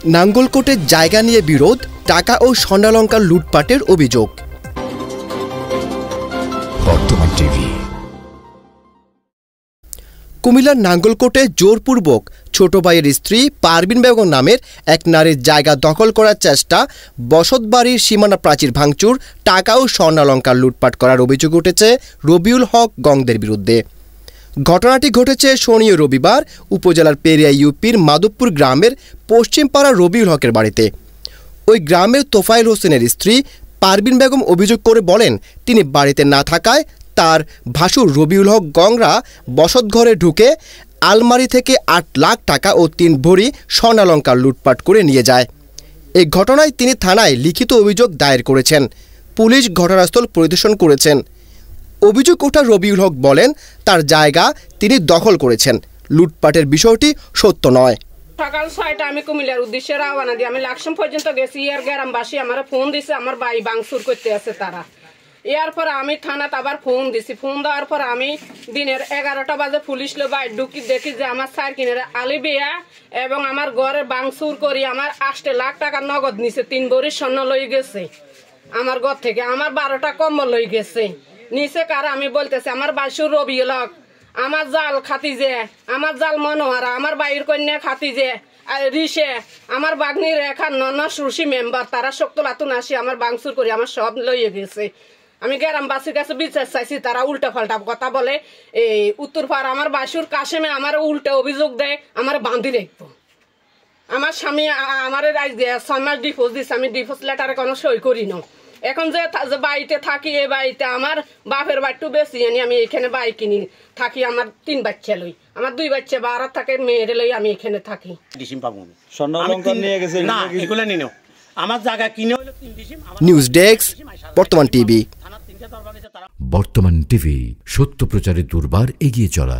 নাঙ্গলকোটে জায়গা নিয়ে বিরোধ, টাকা ও স্বর্ণালংকার লুটপাটের অভিযোগ। বর্তমান টিভি। কুমিল্লার নাঙ্গলকোটে জোরপূর্বক ছোট ভাইয়ের স্ত্রী পারভিন বেগম নামের এক নারীর জায়গা দখল করার চেষ্টা, বসতবাড়ির সীমানা প্রাচীর ভাঙচুর, টাকা ও স্বর্ণালংকার লুটপাট করার অভিযোগ উঠেছে রবিউল হক গংদের বিরুদ্ধে। ঘটনাটি ঘটেছে শনিবার রবিবার উপজেলার পেরিয়া ইউপির মাধবপুর গ্রামের পশ্চিমপাড়া রবিউল হকের বাড়িতে। ওই গ্রামের তোফায়েল হোসেনের স্ত্রী পারভিন বেগম অভিযোগ করে বলেন, তিনি বাড়িতে না থাকায় তার ভাসুর রবিউল হক গংরা বসতঘরে ঢুকে আলমারি থেকে ৮ লাখ টাকা ও ৩ ভরি স্বর্ণালংকার লুটপাট করে নিয়ে যায়। এই ঘটনায় তিনি থানায় লিখিত অভিযোগ দায়ের করেছেন। পুলিশ ঘটনাস্থল পরিদর্শন করেছেন। অভিযোগ ওঠা রবিউল হক বলেন, তার জায়গা তিনি দখল করেছেন। লুটপাটের বিষয়টি সত্য নয়। সকাল ৬টা আমি কুমিল্লার উদ্দেশ্যে রওনা দিই। আমি লাকসাম পর্যন্ত গেছি। এর গ্রামবাসী আমার ফোন দিছে, আমার বাড়ি ভাঙচুর করতে আছে তারা। এরপর আমি থানাতে আবার ফোন দিছি। ফোন দেওয়ার পর আমি দিনের 11টা বাজে পুলিশ লো বাড়ি ঢুকি, দেখি যে আমার সার কিনের আলি বিয়া এবং আমার ঘরের ভাঙচুর করি আমার 8 লাখ টাকা নগদ নিছে। 3 ভরি স্বর্ণ লই গেছে আমার ঘর থেকে। আমার 12টা কম্বল লই গেছে নিচে। কার আমি বলতেছি আমার বাসুর রবিউল হক, আমার জাল খাতি যে, আমার জাল মনোহারা, আমার বাইর কন্যা খাতি যে রিসে, আমার বাগনি রেখা নন সুশি মেম্বার, তারা শক্তলাতুন আসি আমার ভাঙচুর করি আমার সব লইয়ে গেছে। আমি গ্রামবাসীর কাছে বিচার চাইছি, তারা উল্টা পাল্টা কথা বলে। এই উত্তরপাড়া আমার বাসুর কাশেমে আমার উল্টা অভিযোগ দেয় আমার বাঁধি রাখবো। আমার স্বামী আমার রাইজ দিয়ে 6 মাস ডিভোর্স দিচ্ছে। আমি ডিভোর্স লেটারে কোনো সই করি না। এখন যে বাড়িতে থাকি, এই বাড়িতে আমার বাপের বাড়িটু বেশি আনি, আমি এখানে বাড়ি কিনি থাকি। আমার 3 বাচ্চা লই, আমার 2 বাচ্চা বাড়ার থাকে, মেয়েরে লই আমি এখানে থাকি। আমার জায়গা কিনে হলো 3 ডিসিম। নিউজ ডেস্ক, বর্তমান টিভি। বর্তমান টিভি, সত্য প্রচারে দুর্বার এগিয়ে চলা।